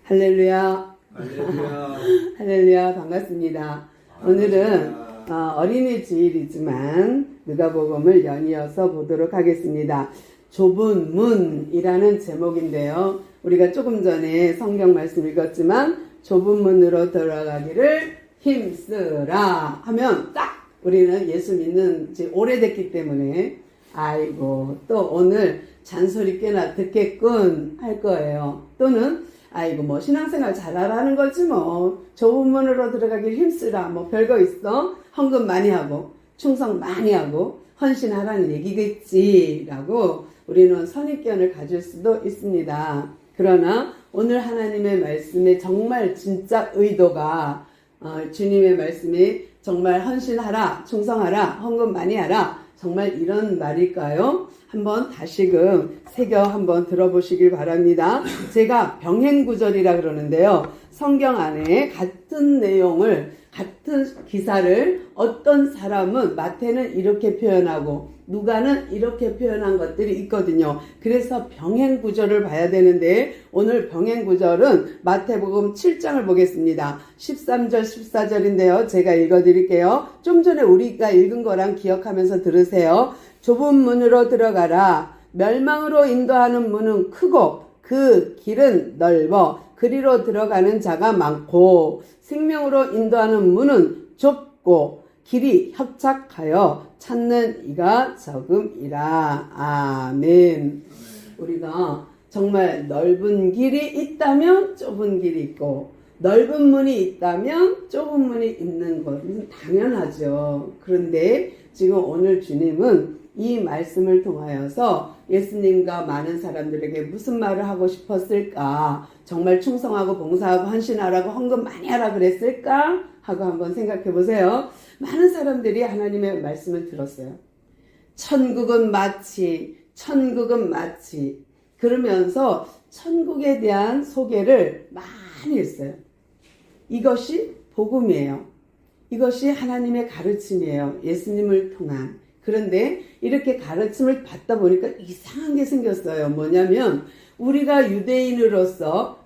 할렐루야. 할렐루야. 할렐루야. 반갑습니다. 오늘은 어린이 주일이지만 누가복음을 연이어서 보도록 하겠습니다. 좁은 문이라는 제목인데요. 우리가 조금 전에 성경 말씀 읽었지만 좁은 문으로 들어가기를 힘쓰라 하면 딱 우리는 예수 믿는 지 오래됐기 때문에 아이고 또 오늘 잔소리 꽤나 듣겠군 할 거예요. 또는 아이고 뭐 신앙생활 잘하라는 거지 뭐 좁은 문으로 들어가길 힘쓰라 뭐 별거 있어 헌금 많이 하고 충성 많이 하고 헌신하라는 얘기겠지라고 우리는 선입견을 가질 수도 있습니다. 그러나 오늘 하나님의 말씀에 정말 진짜 의도가 주님의 말씀이 정말 헌신하라 충성하라 헌금 많이 하라 정말 이런 말일까요? 한번 다시금 새겨 한번 들어보시길 바랍니다. 제가 병행구절이라 그러는데요. 성경 안에 같은 내용을 같은 기사를 어떤 사람은 마태는 이렇게 표현하고 누가는 이렇게 표현한 것들이 있거든요. 그래서 병행구절을 봐야 되는데 오늘 병행구절은 마태복음 7장을 보겠습니다. 13절 14절인데요. 제가 읽어드릴게요. 좀 전에 우리가 읽은 거랑 기억하면서 들으세요. 좁은 문으로 들어가라. 멸망으로 인도하는 문은 크고 그 길은 넓어 그리로 들어가는 자가 많고 생명으로 인도하는 문은 좁고 길이 협착하여 찾는 이가 적음이라. 아멘. 우리가 정말 넓은 길이 있다면 좁은 길이 있고 넓은 문이 있다면 좁은 문이 있는 것은 당연하죠. 그런데 지금 오늘 주님은 이 말씀을 통하여서 예수님과 많은 사람들에게 무슨 말을 하고 싶었을까? 정말 충성하고 봉사하고 헌신하라고 헌금 많이 하라 그랬을까? 하고 한번 생각해 보세요. 많은 사람들이 하나님의 말씀을 들었어요. 천국은 마치 그러면서 천국에 대한 소개를 많이 했어요. 이것이 복음이에요. 이것이 하나님의 가르침이에요. 예수님을 통한. 그런데 이렇게 가르침을 받다 보니까 이상한 게 생겼어요. 뭐냐면 우리가 유대교로서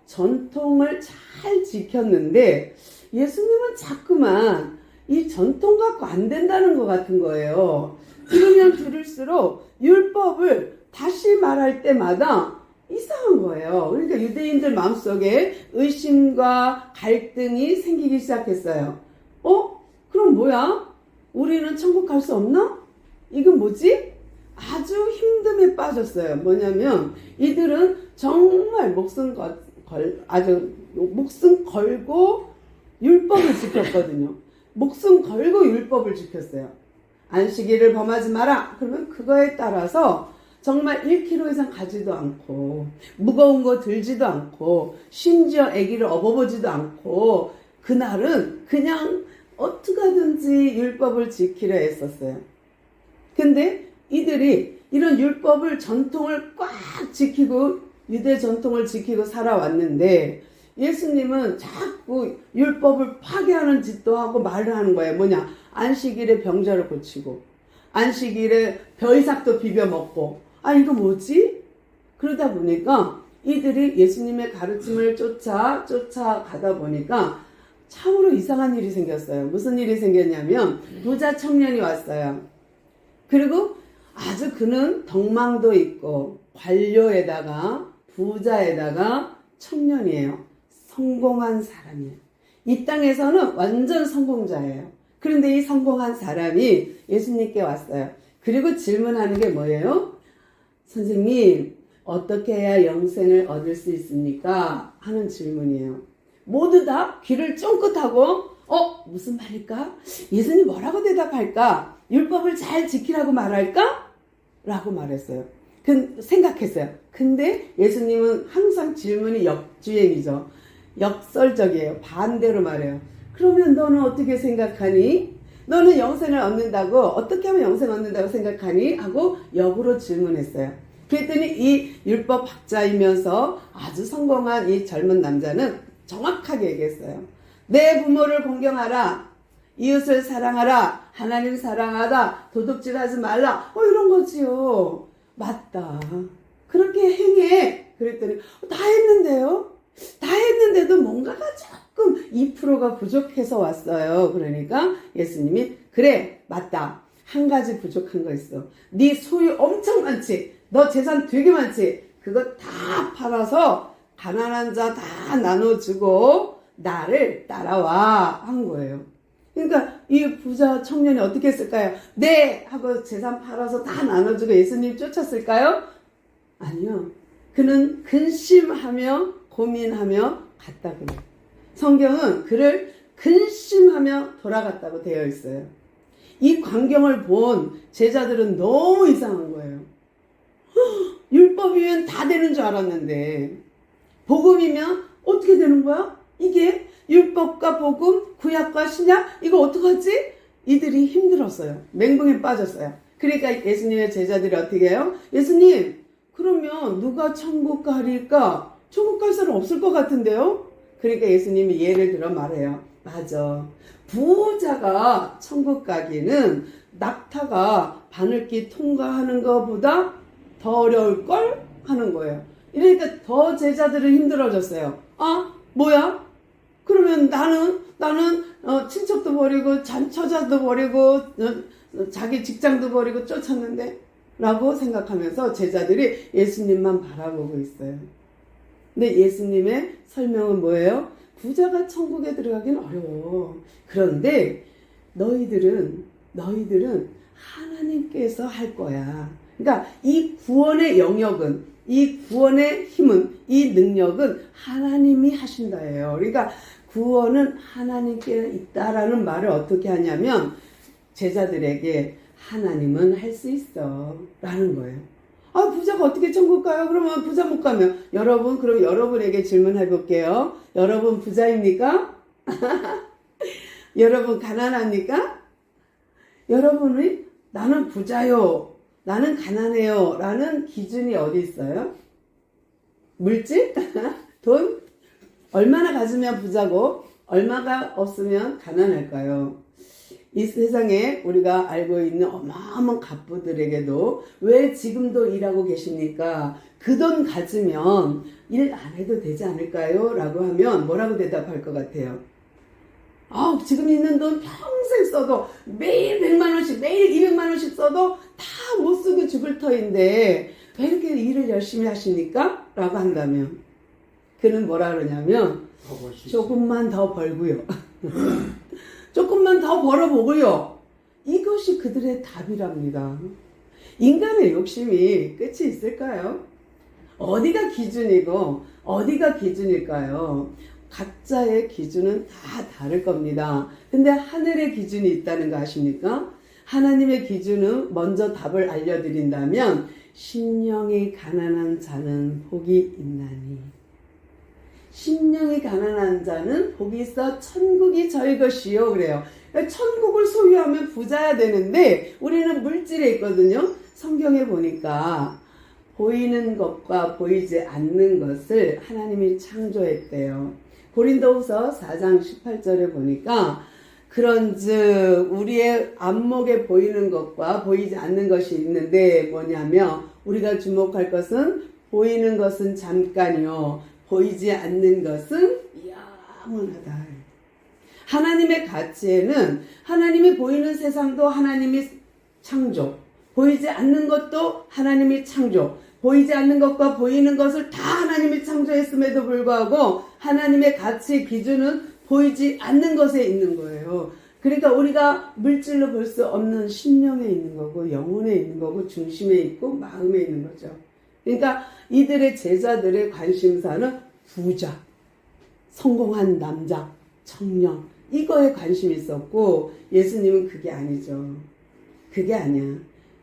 전통을 잘 지켰는데 예수님은 자꾸만 이 전통 갖고 안 된다는 것 같은 거예요. 들으면 들을수록 율법을 다시 말할 때마다 이상한 거예요. 그러니까 유대인들 마음속에 의심과 갈등이 생기기 시작했어요. 그럼 뭐야? 우리는 천국 갈 수 없나? 이건 뭐지? 아주 힘듦에 빠졌어요. 뭐냐면 이들은 정말 목숨 걸고 율법을 지켰거든요. 목숨 걸고 율법을 지켰어요. 안식일을 범하지 마라. 그러면 그거에 따라서 정말 1kg 이상 가지도 않고 무거운 거 들지도 않고 심지어 아기를 업어보지도 않고 그날은 그냥 어떻게 하든지 율법을 지키려 했었어요. 근데 이들이 이런 율법을 전통을 꽉 지키고 유대 전통을 지키고 살아왔는데 예수님은 자꾸 율법을 파괴하는 짓도 하고 말을 하는 거예요. 뭐냐? 안식일에 병자를 고치고 안식일에 벼이삭도 비벼 먹고 이거 뭐지? 그러다 보니까 이들이 예수님의 가르침을 쫓아가다 보니까 참으로 이상한 일이 생겼어요. 무슨 일이 생겼냐면 부자 청년이 왔어요. 그리고 아주 그는 덕망도 있고 관료에다가 부자에다가 청년이에요. 성공한 사람이에요. 이 땅에서는 완전 성공자예요. 그런데 이 성공한 사람이 예수님께 왔어요. 그리고 질문하는 게 뭐예요? 선생님, 어떻게 해야 영생을 얻을 수 있습니까? 하는 질문이에요. 모두 다 귀를 쫑긋하고 무슨 말일까? 예수님 뭐라고 대답할까? 율법을 잘 지키라고 말할까? 라고 말했어요. 생각했어요. 근데 예수님은 항상 질문이 역주행이죠. 역설적이에요. 반대로 말해요. 그러면 너는 어떻게 생각하니? 너는 영생을 얻는다고 어떻게 하면 영생 얻는다고 생각하니? 하고 역으로 질문했어요. 그랬더니 이 율법 학자이면서 아주 성공한 이 젊은 남자는 정확하게 얘기했어요. 내 부모를 공경하라. 이웃을 사랑하라. 하나님 사랑하다. 도둑질하지 말라. 이런 거지요. 맞다. 그렇게 행해. 그랬더니 다 했는데요? 다 했는데도 뭔가가 조금 2%가 부족해서 왔어요. 그러니까 예수님이 그래 맞다. 한 가지 부족한 거 있어. 네 소유 엄청 많지. 너 재산 되게 많지. 그거 다 팔아서 가난한 자 다 나눠주고 나를 따라와 한 거예요. 그러니까 이 부자 청년이 어떻게 했을까요? 네 하고 재산 팔아서 다 나눠주고 예수님 쫓았을까요? 아니요. 그는 근심하며 고민하며 갔다 그래요. 성경은 그를 근심하며 돌아갔다고 되어 있어요. 이 광경을 본 제자들은 너무 이상한 거예요. 율법이면 다 되는 줄 알았는데 복음이면 어떻게 되는 거야? 이게 율법과 복음, 구약과 신약 이거 어떡하지? 이들이 힘들었어요. 멘붕에 빠졌어요. 그러니까 예수님의 제자들이 어떻게 해요? 예수님 그러면 누가 천국 가리까? 천국 갈 사람 없을 것 같은데요? 그러니까 예수님이 예를 들어 말해요. 맞아. 부자가 천국 가기는 낙타가 바늘길 통과하는 것보다 더 어려울걸? 하는 거예요. 이러니까 더 제자들은 힘들어졌어요. 아 뭐야? 그러면 나는 친척도 버리고 처자도 버리고 자기 직장도 버리고 쫓았는데 라고 생각하면서 제자들이 예수님만 바라보고 있어요. 근데 예수님의 설명은 뭐예요? 부자가 천국에 들어가긴 어려워. 그런데 너희들은 하나님께서 할 거야. 그러니까 이 구원의 영역은, 이 구원의 힘은, 이 능력은 하나님이 하신다예요. 그러니까 구원은 하나님께 있다라는 말을 어떻게 하냐면 제자들에게 하나님은 할 수 있어 라는 거예요. 아 부자가 어떻게 천국 가요? 그러면 부자 못 가면 여러분 그럼 여러분에게 질문해 볼게요. 여러분 부자입니까? 여러분 가난합니까? 여러분이 나는 부자요 나는 가난해요 라는 기준이 어디 있어요? 물질? 돈? 얼마나 가지면 부자고 얼마가 없으면 가난할까요? 이 세상에 우리가 알고 있는 어마어마한 갑부들에게도 왜 지금도 일하고 계십니까? 그 돈 가지면 일 안 해도 되지 않을까요? 라고 하면 뭐라고 대답할 것 같아요? 지금 있는 돈 평생 써도 매일 100만원씩 매일 200만원씩 써도 다 못 쓰고 죽을 터인데 왜 이렇게 일을 열심히 하십니까? 라고 한다면 그는 뭐라 그러냐면 조금만 더 벌고요. 조금만 더 벌어보고요. 이것이 그들의 답이랍니다. 인간의 욕심이 끝이 있을까요? 어디가 기준이고 어디가 기준일까요? 각자의 기준은 다 다를 겁니다. 근데 하늘의 기준이 있다는 거 아십니까? 하나님의 기준은 먼저 답을 알려드린다면 심령이 가난한 자는 복이 있나니 심령이 가난한 자는 복이 있어 천국이 저희 것이요 그래요. 천국을 소유하면 부자야 되는데 우리는 물질에 있거든요. 성경에 보니까 보이는 것과 보이지 않는 것을 하나님이 창조했대요. 고린도후서 4장 18절에 보니까 그런즉 우리의 안목에 보이는 것과 보이지 않는 것이 있는데 뭐냐면 우리가 주목할 것은 보이는 것은 잠깐이요 보이지 않는 것은 영원하다. 하나님의 가치에는 하나님이 보이는 세상도 하나님이 창조, 보이지 않는 것도 하나님이 창조, 보이지 않는 것과 보이는 것을 다 하나님이 창조했음에도 불구하고 하나님의 가치 기준은 보이지 않는 것에 있는 거예요. 그러니까 우리가 물질로 볼 수 없는 심령에 있는 거고 영혼에 있는 거고 중심에 있고 마음에 있는 거죠. 그러니까 이들의 제자들의 관심사는 부자, 성공한 남자, 청년 이거에 관심이 있었고 예수님은 그게 아니죠. 그게 아니야.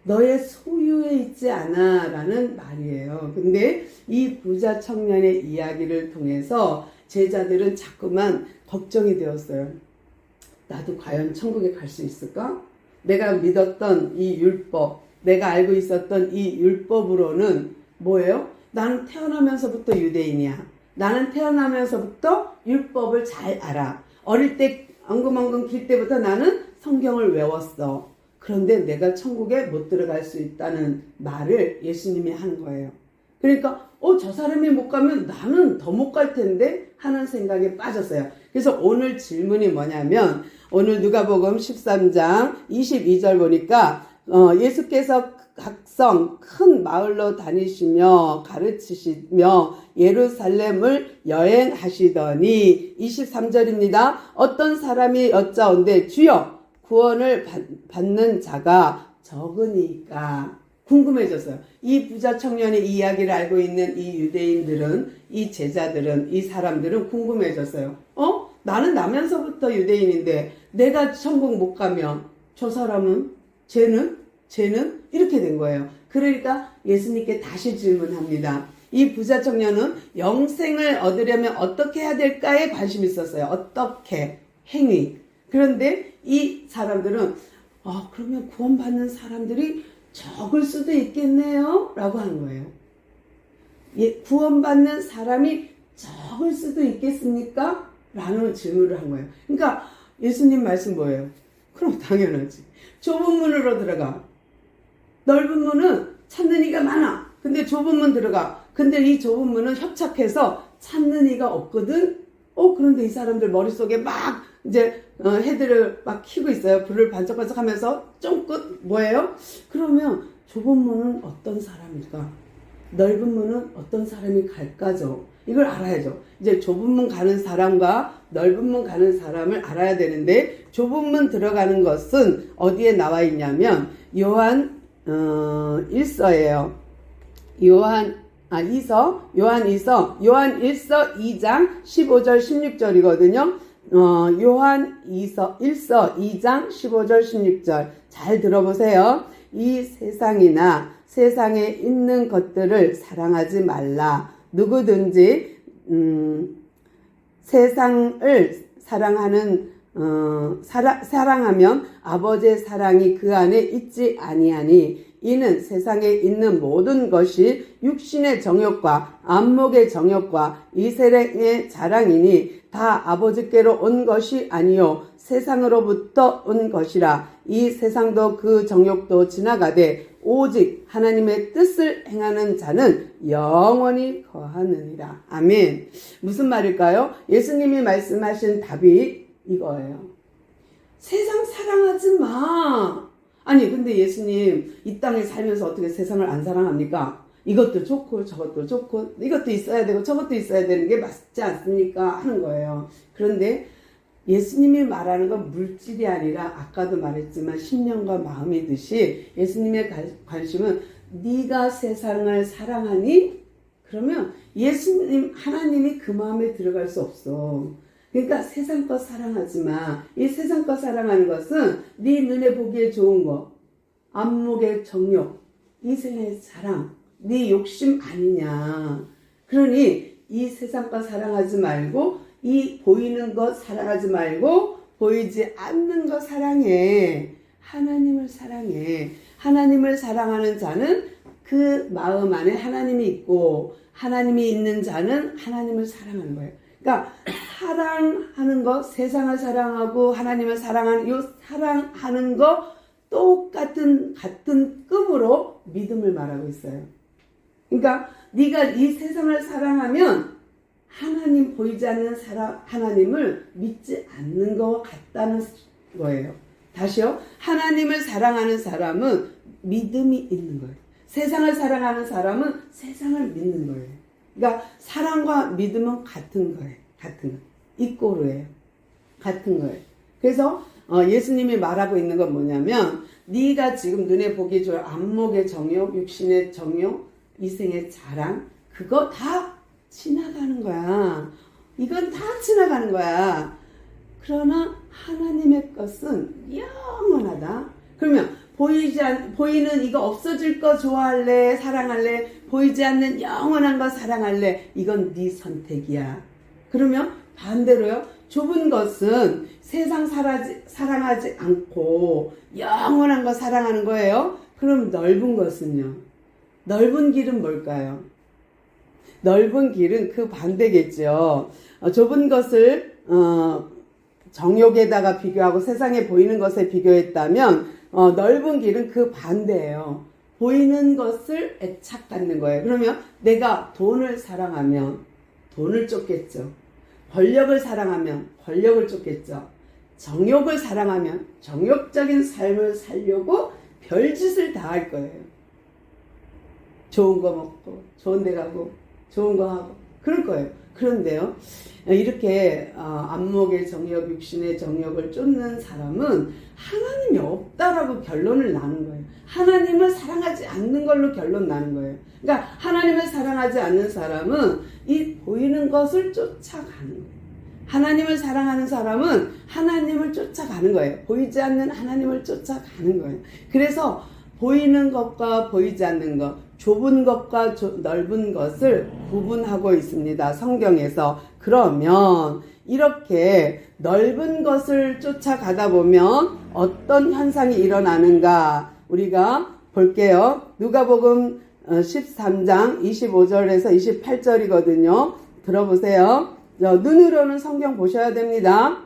너의 소유에 있지 않아 라는 말이에요. 근데 이 부자 청년의 이야기를 통해서 제자들은 자꾸만 걱정이 되었어요. 나도 과연 천국에 갈 수 있을까? 내가 믿었던 이 율법, 내가 알고 있었던 이 율법으로는 뭐예요? 나는 태어나면서부터 유대인이야. 나는 태어나면서부터 율법을 잘 알아. 어릴 때 엉금엉금 길 때부터 나는 성경을 외웠어. 그런데 내가 천국에 못 들어갈 수 있다는 말을 예수님이 한 거예요. 그러니까 저 사람이 못 가면 나는 더 못 갈 텐데 하는 생각에 빠졌어요. 그래서 오늘 질문이 뭐냐면 오늘 누가복음 13장 22절 보니까 예수께서 각성 큰 마을로 다니시며 가르치시며 예루살렘을 여행하시더니 23절입니다. 어떤 사람이 여짜온대 주여 구원을 받는 자가 적으니까 궁금해졌어요. 이 부자 청년의 이야기를 알고 있는 이 유대인들은, 이 제자들은, 이 사람들은 궁금해졌어요. 나는 나면서부터 유대인인데 내가 천국 못 가면 저 사람은 쟤는 이렇게 된 거예요. 그러니까 예수님께 다시 질문합니다. 이 부자 청년은 영생을 얻으려면 어떻게 해야 될까에 관심이 있었어요. 어떻게? 행위. 그런데 이 사람들은 그러면 구원받는 사람들이 적을 수도 있겠네요 라고 하는 거예요. 구원받는 사람이 적을 수도 있겠습니까? 라는 질문을 한 거예요. 그러니까 예수님 말씀 뭐예요? 그럼 당연하지. 좁은 문으로 들어가. 넓은 문은 찾는 이가 많아. 근데 좁은 문 들어가. 근데 이 좁은 문은 협착해서 찾는 이가 없거든. 그런데 이 사람들 머릿속에 막 이제 헤드를 막 켜고 있어요. 불을 반짝반짝 하면서 쫑긋 뭐예요? 그러면 좁은 문은 어떤 사람일까? 넓은 문은 어떤 사람이 갈까죠? 이걸 알아야죠. 이제 좁은 문 가는 사람과 넓은 문 가는 사람을 알아야 되는데 좁은 문 들어가는 것은 어디에 나와 있냐면 요한 1서예요. 요한 1서 2장 15절 16절이거든요. 요한 1서 2장 15절 16절 잘 들어보세요. 이 세상이나 세상에 있는 것들을 사랑하지 말라. 누구든지 세상을 사랑하면 아버지의 사랑이 그 안에 있지 아니하니 이는 세상에 있는 모든 것이 육신의 정욕과 안목의 정욕과 이 세상의 자랑이니 다 아버지께로 온 것이 아니요 세상으로부터 온 것이라. 이 세상도 그 정욕도 지나가되 오직 하나님의 뜻을 행하는 자는 영원히 거하느니라. 아멘. 무슨 말일까요? 예수님이 말씀하신 답이 이거예요. 세상 사랑하지 마. 아니 근데 예수님 이 땅에 살면서 어떻게 세상을 안 사랑합니까? 이것도 좋고 저것도 좋고 이것도 있어야 되고 저것도 있어야 되는 게 맞지 않습니까? 하는 거예요. 그런데 예수님이 말하는 건 물질이 아니라 아까도 말했지만 심령과 마음이듯이 예수님의 관심은 네가 세상을 사랑하니? 그러면 예수님 하나님이 그 마음에 들어갈 수 없어. 그러니까 세상 것 사랑하지 마. 이 세상 것 사랑하는 것은 네 눈에 보기에 좋은 거, 안목의 정욕, 이 세상의 사랑, 네 욕심 아니냐. 그러니 이 세상 것 사랑하지 말고 이 보이는 것 사랑하지 말고 보이지 않는 것 사랑해. 하나님을 사랑해. 하나님을 사랑하는 자는 그 마음 안에 하나님이 있고 하나님이 있는 자는 하나님을 사랑하는 거예요. 그러니까 사랑하는 거, 세상을 사랑하고 하나님을 사랑하는 이 사랑하는 거 같은 급으로 믿음을 말하고 있어요. 그러니까 네가 이 세상을 사랑하면 하나님 보이지 않는 하나님을 믿지 않는 것 같다는 거예요. 다시요. 하나님을 사랑하는 사람은 믿음이 있는 거예요. 세상을 사랑하는 사람은 세상을 믿는 거예요. 그러니까 사랑과 믿음은 같은 거예요. 같은 거. 이꼬르예요. 같은 거예요. 그래서 예수님이 말하고 있는 건 뭐냐면 네가 지금 눈에 보기 좋은 안목의 정욕, 육신의 정욕, 이생의 자랑 그거 다 지나가는 거야. 이건 다 지나가는 거야. 그러나 하나님의 것은 영원하다. 그러면 보이는 이거 없어질 거 좋아할래? 사랑할래? 보이지 않는 영원한 거 사랑할래? 이건 네 선택이야. 그러면 반대로요. 좁은 것은 세상 사랑하지 않고 영원한 거 사랑하는 거예요. 그럼 넓은 것은요? 넓은 길은 뭘까요? 넓은 길은 그 반대겠죠. 좁은 것을 정욕에다가 비교하고 세상에 보이는 것에 비교했다면 넓은 길은 그 반대예요. 보이는 것을 애착 갖는 거예요. 그러면 내가 돈을 사랑하면 돈을 쫓겠죠. 권력을 사랑하면 권력을 쫓겠죠. 정욕을 사랑하면 정욕적인 삶을 살려고 별짓을 다 할 거예요. 좋은 거 먹고 좋은 데 가고 좋은 거 하고 그럴 거예요. 그런데요, 이렇게 안목의 정욕, 육신의 정욕을 쫓는 사람은 하나님이 없다라고 결론을 나는 거예요. 하나님을 사랑하지 않는 걸로 결론 나는 거예요. 그러니까 하나님을 사랑하지 않는 사람은 이 보이는 것을 쫓아가는 거예요. 하나님을 사랑하는 사람은 하나님을 쫓아가는 거예요. 보이지 않는 하나님을 쫓아가는 거예요. 그래서 보이는 것과 보이지 않는 것, 좁은 것과 넓은 것을 구분하고 있습니다. 성경에서. 그러면 이렇게 넓은 것을 쫓아가다 보면 어떤 현상이 일어나는가 우리가 볼게요. 누가복음 13장 25절에서 28절이거든요. 들어보세요. 눈으로는 성경 보셔야 됩니다.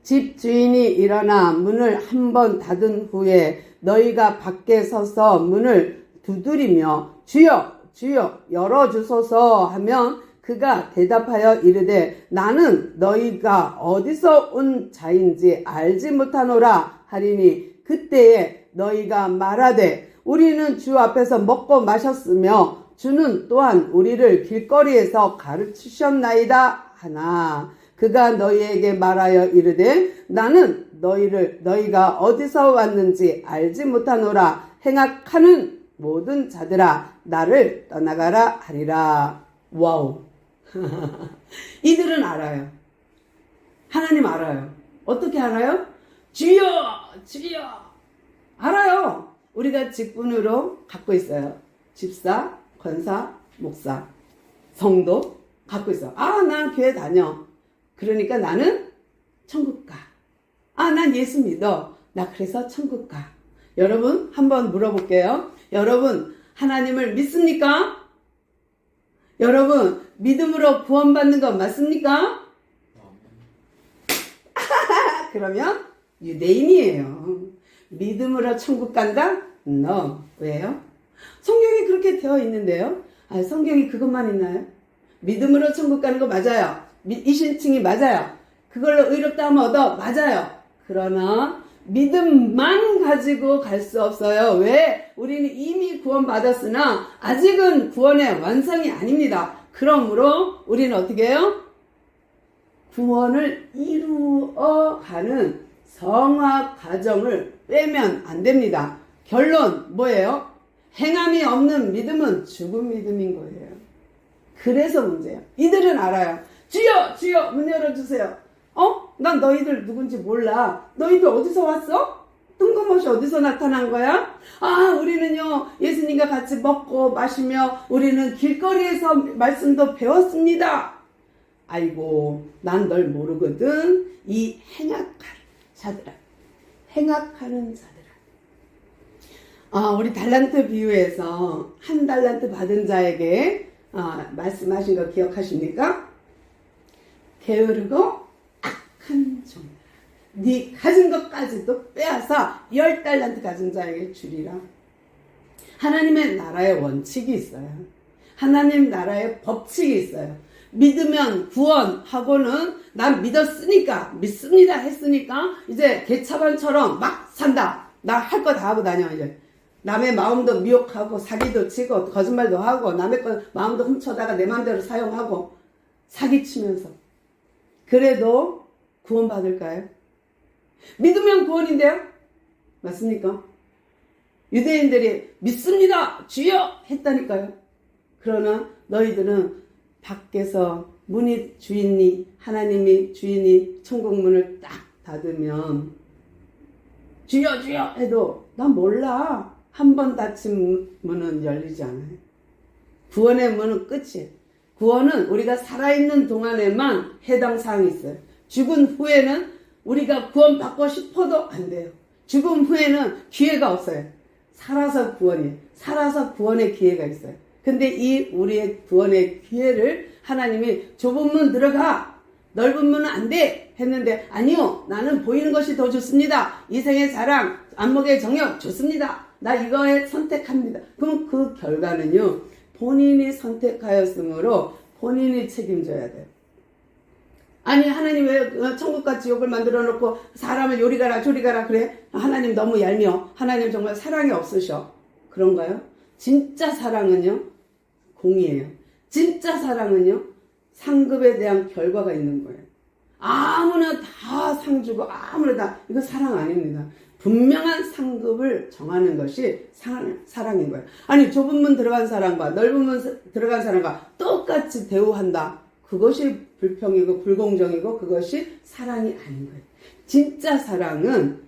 집 주인이 일어나 문을 한 번 닫은 후에 너희가 밖에 서서 문을 두드리며 주여 주여 열어주소서 하면 그가 대답하여 이르되 나는 너희가 어디서 온 자인지 알지 못하노라 하리니 그때에 너희가 말하되 우리는 주 앞에서 먹고 마셨으며 주는 또한 우리를 길거리에서 가르치셨나이다 하나 그가 너희에게 말하여 이르되 나는 너희가 어디서 왔는지 알지 못하노라 행악하는 모든 자들아 나를 떠나가라 하리라. 와우. 이들은 알아요. 하나님 알아요. 어떻게 알아요? 주여 주여 알아요. 우리가 직분으로 갖고 있어요. 집사, 권사, 목사, 성도 갖고 있어. 난 교회 다녀. 그러니까 나는 천국 가. 난 예수 믿어. 나 그래서 천국 가. 여러분 한번 물어볼게요. 여러분 하나님을 믿습니까? 여러분 믿음으로 구원받는 건 맞습니까? 그러면 유대인이에요. 믿음으로 천국 간다? No. 왜요? 성경이 그렇게 되어 있는데요. 성경이 그것만 있나요? 믿음으로 천국 가는 거 맞아요. 이신칭이 맞아요. 그걸로 의롭다 하면 얻어. 맞아요. 그러나 믿음만 가지고 갈 수 없어요. 왜? 우리는 이미 구원받았으나 아직은 구원의 완성이 아닙니다. 그러므로 우리는 어떻게 해요? 구원을 이루어가는 성화 과정을 빼면 안 됩니다. 결론 뭐예요? 행함이 없는 믿음은 죽은 믿음인 거예요. 그래서 문제예요. 이들은 알아요. 주여 주여 문 열어주세요. 난 너희들 누군지 몰라. 너희들 어디서 왔어? 뜬금없이 어디서 나타난 거야? 우리는요 예수님과 같이 먹고 마시며 우리는 길거리에서 말씀도 배웠습니다. 아이고 난 널 모르거든. 이 행악하는 자들아. 행악하는 자들아. 우리 달란트 비유에서 한 달란트 받은 자에게 말씀하신 거 기억하십니까? 게으르고 악한 종들아. 네 가진 것까지도 빼앗아 10달란트 가진 자에게 주리라. 하나님의 나라의 원칙이 있어요. 하나님 나라의 법칙이 있어요. 믿으면 구원하고는 난 믿었으니까 믿습니다 했으니까 이제 개차반처럼 막 산다. 나 할 거 다 하고 다녀. 이제 남의 마음도 미혹하고 사기도 치고 거짓말도 하고 남의 마음도 훔쳐다가 내 마음대로 사용하고 사기치면서 그래도 구원받을까요? 믿으면 구원인데요? 맞습니까? 유대인들이 믿습니다 주여 했다니까요. 그러나 너희들은 밖에서 문이 주인이 하나님이 주인이 천국 문을 딱 닫으면 주여 주여 해도 난 몰라. 한 번 닫힌 문은 열리지 않아요. 구원의 문은 끝이에요. 구원은 우리가 살아있는 동안에만 해당 사항이 있어요. 죽은 후에는 우리가 구원받고 싶어도 안 돼요. 죽은 후에는 기회가 없어요. 살아서 구원이에요. 살아서 구원의 기회가 있어요. 근데 이 우리의 구원의 기회를 하나님이 좁은 문 들어가 넓은 문은 안 돼 했는데 아니요 나는 보이는 것이 더 좋습니다. 이생의 사랑 안목의 정욕 좋습니다. 나 이거에 선택합니다. 그럼 그 결과는요, 본인이 선택하였으므로 본인이 책임져야 돼요. 아니, 하나님 왜 천국과 지옥을 만들어 놓고 사람을 요리 가라 조리 가라 그래? 하나님 너무 얄미워. 하나님 정말 사랑이 없으셔. 그런가요? 진짜 사랑은요, 공이에요. 진짜 사랑은요, 상급에 대한 결과가 있는 거예요. 아무나 다 상 주고 아무나 다, 이거 사랑 아닙니다. 분명한 상급을 정하는 것이 사랑인 거예요. 아니, 좁은 문 들어간 사람과 넓은 문 들어간 사람과 똑같이 대우한다. 그것이 불평이고 불공정이고 그것이 사랑이 아닌 거예요. 진짜 사랑은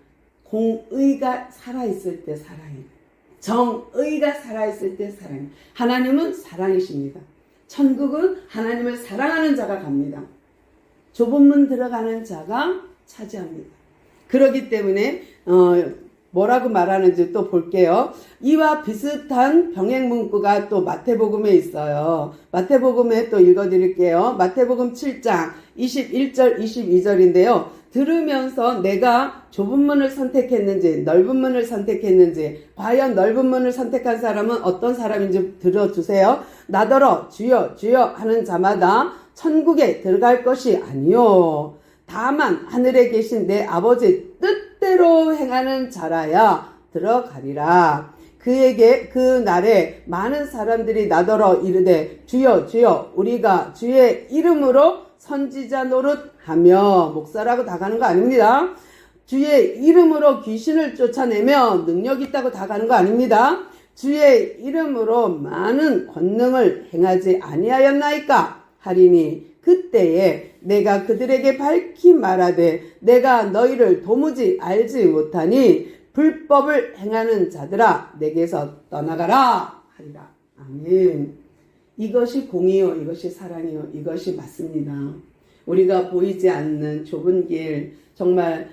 공의가 살아있을 때 사랑이에요. 정의가 살아있을 때 사랑이에요. 하나님은 사랑이십니다. 천국은 하나님을 사랑하는 자가 갑니다. 좁은 문 들어가는 자가 차지합니다. 그렇기 때문에 뭐라고 말하는지 또 볼게요. 이와 비슷한 병행 문구가 또 마태복음에 있어요. 마태복음에 또 읽어드릴게요. 마태복음 7장 21절 22절인데요. 들으면서 내가 좁은 문을 선택했는지 넓은 문을 선택했는지, 과연 넓은 문을 선택한 사람은 어떤 사람인지 들어주세요. 나더러 주여 주여 하는 자마다 천국에 들어갈 것이 아니요 다만 하늘에 계신 내 아버지 뜻대로 행하는 자라야 들어가리라. 그에게 그 날에 많은 사람들이 나더러 이르되 주여 주여 우리가 주의 이름으로 선지자 노릇하며, 목사라고 다 가는 거 아닙니다. 주의 이름으로 귀신을 쫓아내며 능력 있다고 다 가는 거 아닙니다. 주의 이름으로 많은 권능을 행하지 아니하였나이까 하리니 그때에 내가 그들에게 밝히 말하되 내가 너희를 도무지 알지 못하니 불법을 행하는 자들아 내게서 떠나가라 하리라. 아멘. 이것이 공이요, 이것이 사랑이요, 이것이 맞습니다. 우리가 보이지 않는 좁은 길, 정말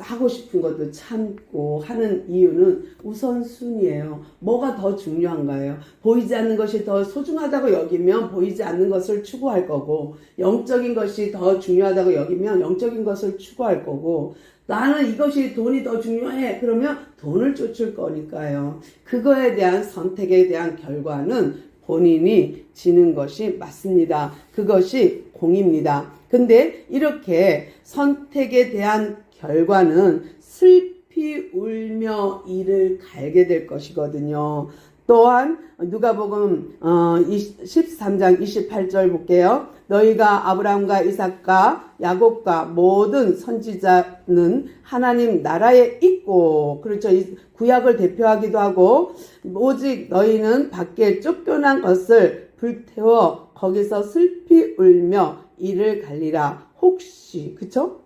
하고 싶은 것도 참고 하는 이유는 우선순위예요. 뭐가 더 중요한가요? 보이지 않는 것이 더 소중하다고 여기면 보이지 않는 것을 추구할 거고, 영적인 것이 더 중요하다고 여기면 영적인 것을 추구할 거고, 나는 이것이 돈이 더 중요해 그러면 돈을 쫓을 거니까요. 그거에 대한 선택에 대한 결과는 본인이 지는 것이 맞습니다. 그것이 공입니다. 근데 이렇게 선택에 대한 결과는 슬피 울며 이를 갈게 될 것이거든요. 또한 누가복음 13장 28절 볼게요. 너희가 아브라함과 이삭과 야곱과 모든 선지자는 하나님 나라에 있고, 그렇죠. 구약을 대표하기도 하고, 오직 너희는 밖에 쫓겨난 것을 불태워 거기서 슬피 울며 이를 갈리라. 혹시, 그쵸?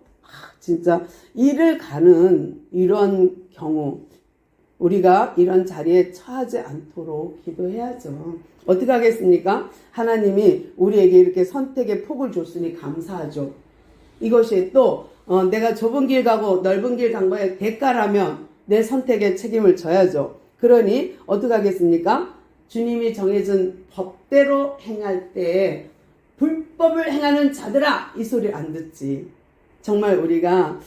진짜 이를 가는 이런 경우 우리가 이런 자리에 처하지 않도록 기도해야죠. 어떻게 하겠습니까? 하나님이 우리에게 이렇게 선택의 폭을 줬으니 감사하죠. 이것이 또 내가 좁은 길 가고 넓은 길 간 거에 대가라면 내 선택에 책임을 져야죠. 그러니 어떻게 하겠습니까? 주님이 정해준 법대로 행할 때 불법을 행하는 자들아 이 소리를 안 듣지. 정말 우리가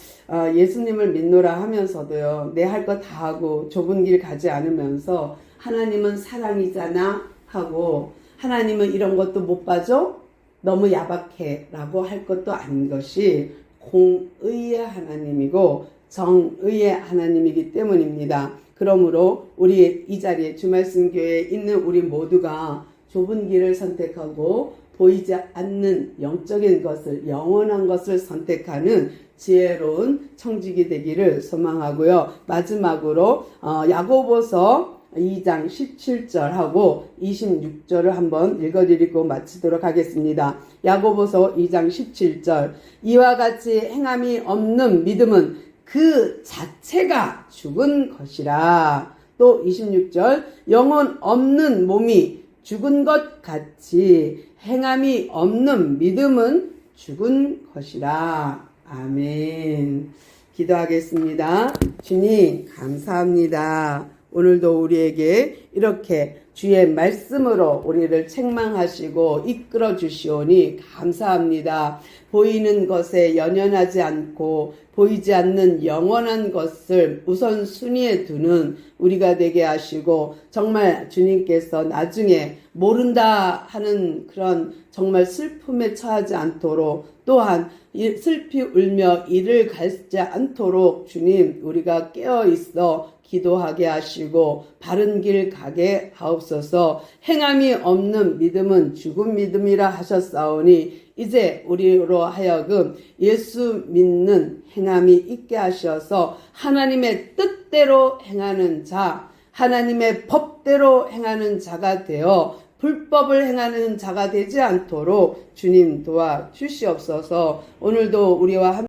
예수님을 믿노라 하면서도요, 내 할 거 다 하고 좁은 길 가지 않으면서 하나님은 사랑이잖아 하고, 하나님은 이런 것도 못 봐줘? 너무 야박해 라고 할 것도 아닌 것이 공의의 하나님이고 정의의 하나님이기 때문입니다. 그러므로 우리 이 자리에 주말씀교회에 있는 우리 모두가 좁은 길을 선택하고 보이지 않는 영적인 것을, 영원한 것을 선택하는 지혜로운 청지기 되기를 소망하고요. 마지막으로 야고보서 2장 17절하고 26절을 한번 읽어드리고 마치도록 하겠습니다. 야고보서 2장 17절 이와 같이 행함이 없는 믿음은 그 자체가 죽은 것이라. 또 26절 영혼 없는 몸이 죽은 것 같이 행함이 없는 믿음은 죽은 것이라. 아멘. 기도하겠습니다. 주님 감사합니다. 오늘도 우리에게 이렇게 주의 말씀으로 우리를 책망하시고 이끌어 주시오니 감사합니다. 보이는 것에 연연하지 않고 보이지 않는 영원한 것을 우선순위에 두는 우리가 되게 하시고, 정말 주님께서 나중에 모른다 하는 그런 정말 슬픔에 처하지 않도록, 또한 슬피 울며 이를 갈지 않도록 주님 우리가 깨어 있어 기도하게 하시고 바른 길 가게 하옵소서. 행함이 없는 믿음은 죽은 믿음이라 하셨사오니 이제 우리로 하여금 예수 믿는 행함이 있게 하셔서 하나님의 뜻대로 행하는 자, 하나님의 법대로 행하는 자가 되어 불법을 행하는 자가 되지 않도록 주님 도와주시옵소서. 오늘도 우리와 함께